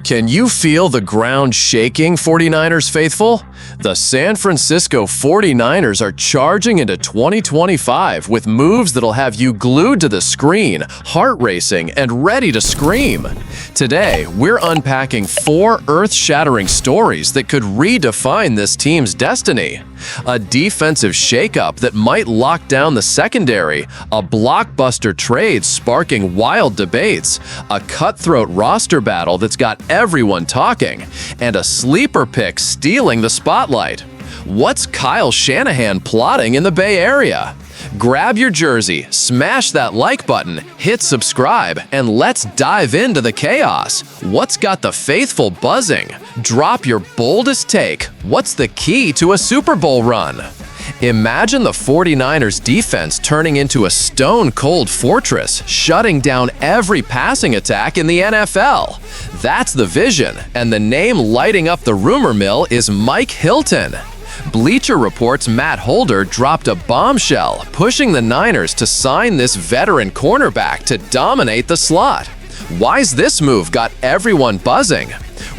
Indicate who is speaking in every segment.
Speaker 1: Can you feel the ground shaking, 49ers faithful? The San Francisco 49ers are charging into 2025 with moves that'll have you glued to the screen, heart racing, and ready to scream. Today, we're unpacking 4 earth-shattering stories that could redefine this team's destiny. A defensive shakeup that might lock down the secondary, a blockbuster trade sparking wild debates, a cutthroat roster battle that's got everyone talking, and a sleeper pick stealing the spotlight. What's Kyle Shanahan plotting in the Bay Area? Grab your jersey, smash that like button, hit subscribe, and let's dive into the chaos. What's got the faithful buzzing? Drop your boldest take. What's the key to a Super Bowl run? Imagine the 49ers defense turning into a stone-cold fortress, shutting down every passing attack in the NFL. That's the vision, and the name lighting up the rumor mill is Mike Hilton. Bleacher Report's Matt Holder dropped a bombshell, pushing the Niners to sign this veteran cornerback to dominate the slot. Why's this move got everyone buzzing?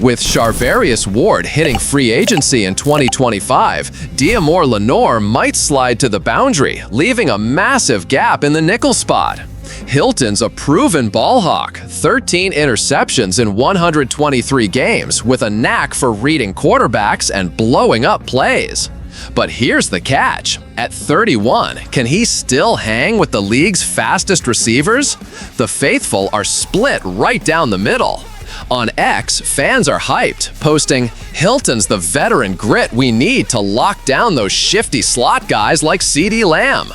Speaker 1: With Charvarius Ward hitting free agency in 2025, Diamore Lenoir might slide to the boundary, leaving a massive gap in the nickel spot. Hilton's a proven ball hawk, 13 interceptions in 123 games, with a knack for reading quarterbacks and blowing up plays. But here's the catch. At 31, can he still hang with the league's fastest receivers? The faithful are split right down the middle. On X, fans are hyped, posting, "Hilton's the veteran grit we need to lock down those shifty slot guys like CeeDee Lamb."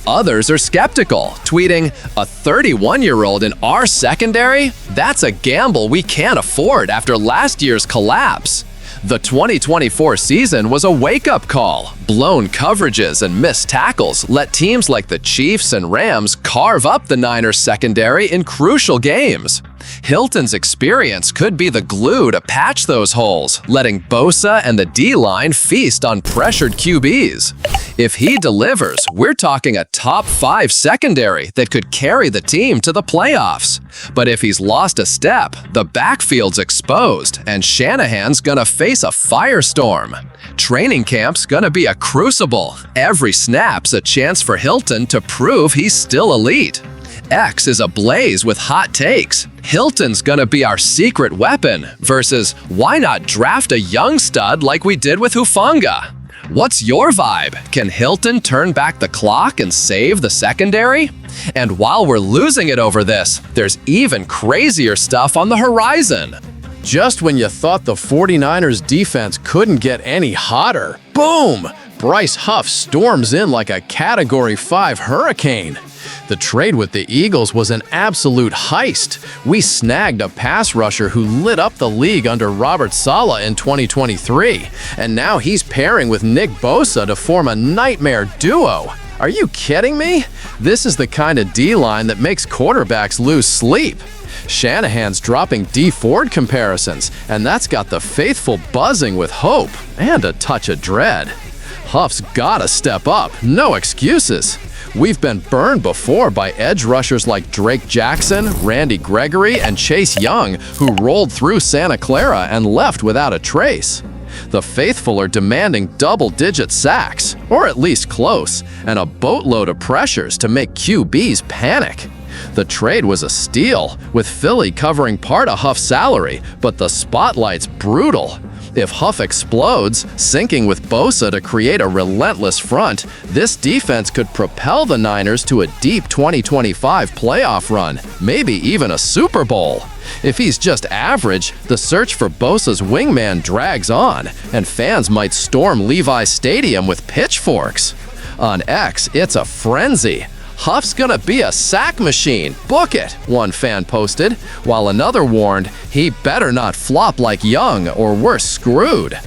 Speaker 1: Others are skeptical, tweeting, "A 31-year-old in our secondary? That's a gamble we can't afford after last year's collapse." The 2024 season was a wake-up call. Blown coverages and missed tackles let teams like the Chiefs and Rams carve up the Niners secondary in crucial games. Hilton's experience could be the glue to patch those holes, letting Bosa and the D-line feast on pressured QBs. If he delivers, we're talking a top 5 secondary that could carry the team to the playoffs. But if he's lost a step, the backfield's exposed, and Shanahan's gonna face a firestorm. Training camp's gonna be a crucible. Every snap's a chance for Hilton to prove he's still elite. X is ablaze with hot takes. Hilton's gonna be our secret weapon versus why not draft a young stud like we did with Hufanga? What's your vibe? Can Hilton turn back the clock and save the secondary? And while we're losing it over this, there's even crazier stuff on the horizon.
Speaker 2: Just when you thought the 49ers defense couldn't get any hotter, boom! Bryce Huff storms in like a Category 5 hurricane. The trade with the Eagles was an absolute heist. We snagged a pass rusher who lit up the league under Robert Saleh in 2023, and now he's pairing with Nick Bosa to form a nightmare duo. Are you kidding me? This is the kind of D-line that makes quarterbacks lose sleep. Shanahan's dropping D Ford comparisons, and that's got the faithful buzzing with hope and a touch of dread. Huff's gotta step up, no excuses. We've been burned before by edge rushers like Drake Jackson, Randy Gregory, and Chase Young, who rolled through Santa Clara and left without a trace. The faithful are demanding double-digit sacks, or at least close, and a boatload of pressures to make QBs panic. The trade was a steal, with Philly covering part of Huff's salary, but the spotlight's brutal. If Huff explodes, syncing with Bosa to create a relentless front, this defense could propel the Niners to a deep 2025 playoff run, maybe even a Super Bowl. If he's just average, the search for Bosa's wingman drags on, and fans might storm Levi Stadium with pitchforks. On X, it's a frenzy. "Huff's gonna be a sack machine, book it," one fan posted, while another warned, "He better not flop like Young or we're screwed."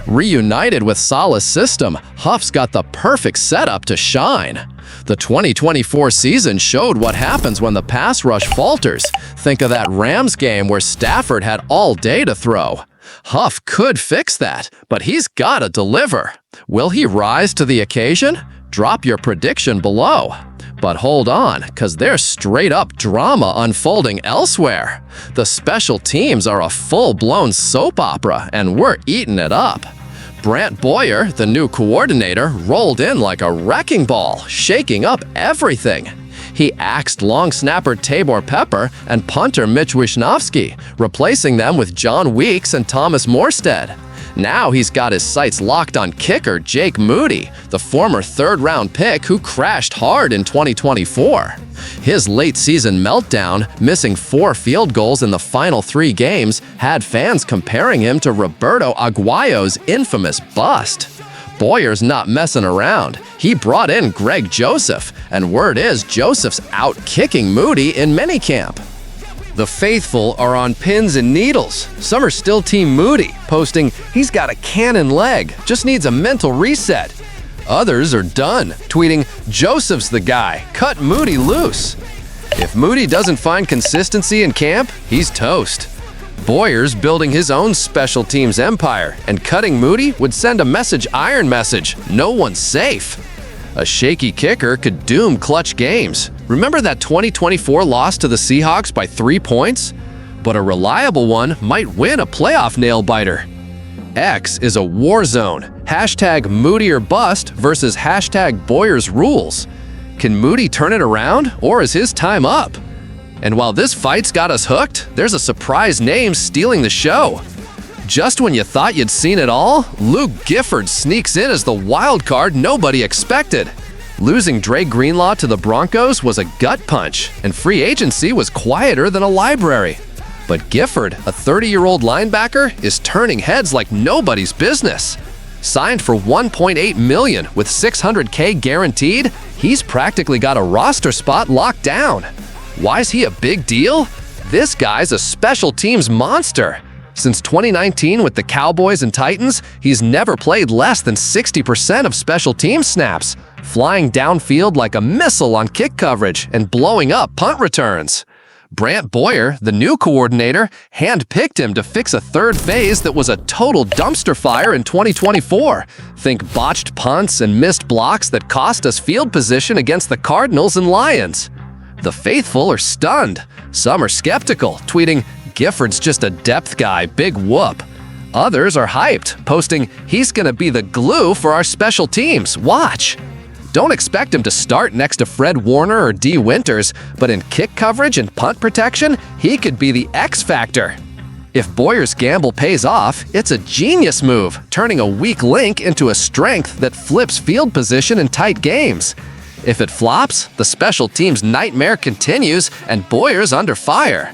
Speaker 2: Reunited with Saleh's system, Huff's got the perfect setup to shine. The 2024 season showed what happens when the pass rush falters. Think of that Rams game where Stafford had all day to throw. Huff could fix that, but he's gotta deliver. Will he rise to the occasion? Drop your prediction below. But hold on, because there's straight-up drama unfolding elsewhere. The special teams are a full-blown soap opera, and we're eating it up. Brant Boyer, the new coordinator, rolled in like a wrecking ball, shaking up everything. He axed long snapper Tabor Pepper and punter Mitch Wishnowsky, replacing them with John Weeks and Thomas Morstead. Now he's got his sights locked on kicker Jake Moody, the former third-round pick who crashed hard in 2024. His late-season meltdown, missing 4 field goals in the final 3 games, had fans comparing him to Roberto Aguayo's infamous bust. Boyer's not messing around. He brought in Greg Joseph, and word is Joseph's out kicking Moody in minicamp. The faithful are on pins and needles. Some are still Team Moody, posting, "He's got a cannon leg, just needs a mental reset." Others are done, tweeting, "Joseph's the guy, cut Moody loose." If Moody doesn't find consistency in camp, he's toast. Boyer's building his own special teams empire, and cutting Moody would send a iron message, no one's safe. A shaky kicker could doom clutch games. Remember that 2024 loss to the Seahawks by 3 points? But a reliable one might win a playoff nail-biter. X is a war zone. Hashtag Moody or bust versus hashtag Boyer's rules. Can Moody turn it around, or is his time up? And while this fight's got us hooked, there's a surprise name stealing the show. Just when you thought you'd seen it all, Luke Gifford sneaks in as the wild card nobody expected. Losing Dre Greenlaw to the Broncos was a gut punch, and free agency was quieter than a library. But Gifford, a 30-year-old linebacker, is turning heads like nobody's business. Signed for $1.8 million with $600K guaranteed, he's practically got a roster spot locked down. Why is he a big deal? This guy's a special teams monster. Since 2019 with the Cowboys and Titans, he's never played less than 60% of special team snaps, flying downfield like a missile on kick coverage and blowing up punt returns. Brant Boyer, the new coordinator, handpicked him to fix a third phase that was a total dumpster fire in 2024. Think botched punts and missed blocks that cost us field position against the Cardinals and Lions. The faithful are stunned. Some are skeptical, tweeting, "Gifford's just a depth guy, big whoop." Others are hyped, posting, "He's gonna be the glue for our special teams, watch." Don't expect him to start next to Fred Warner or D. Winters, but in kick coverage and punt protection, he could be the X factor. If Boyer's gamble pays off, it's a genius move, turning a weak link into a strength that flips field position in tight games. If it flops, the special teams nightmare continues and Boyer's under fire.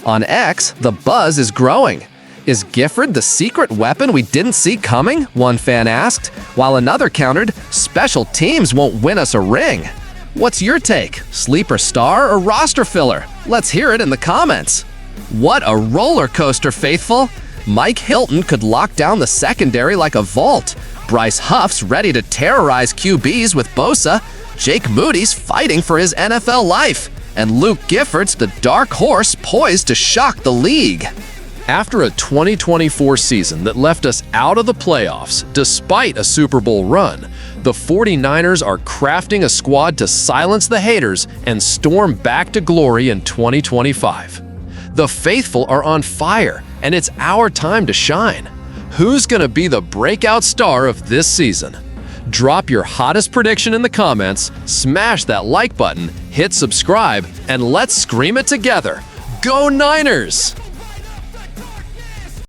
Speaker 2: On X, the buzz is growing. Is Gifford the secret weapon we didn't see coming? One fan asked, while another countered, "Special teams won't win us a ring." What's your take? Sleeper star or roster filler? Let's hear it in the comments. What a roller coaster, faithful! Mike Hilton could lock down the secondary like a vault. Bryce Huff's ready to terrorize QBs with Bosa. Jake Moody's fighting for his NFL life. And Luke Gifford's the dark horse poised to shock the league. After a 2024 season that left us out of the playoffs despite a Super Bowl run, the 49ers are crafting a squad to silence the haters and storm back to glory in 2025. The faithful are on fire, and it's our time to shine. Who's going to be the breakout star of this season? Drop your hottest prediction in the comments, smash that like button, hit subscribe, and let's scream it together. Go Niners!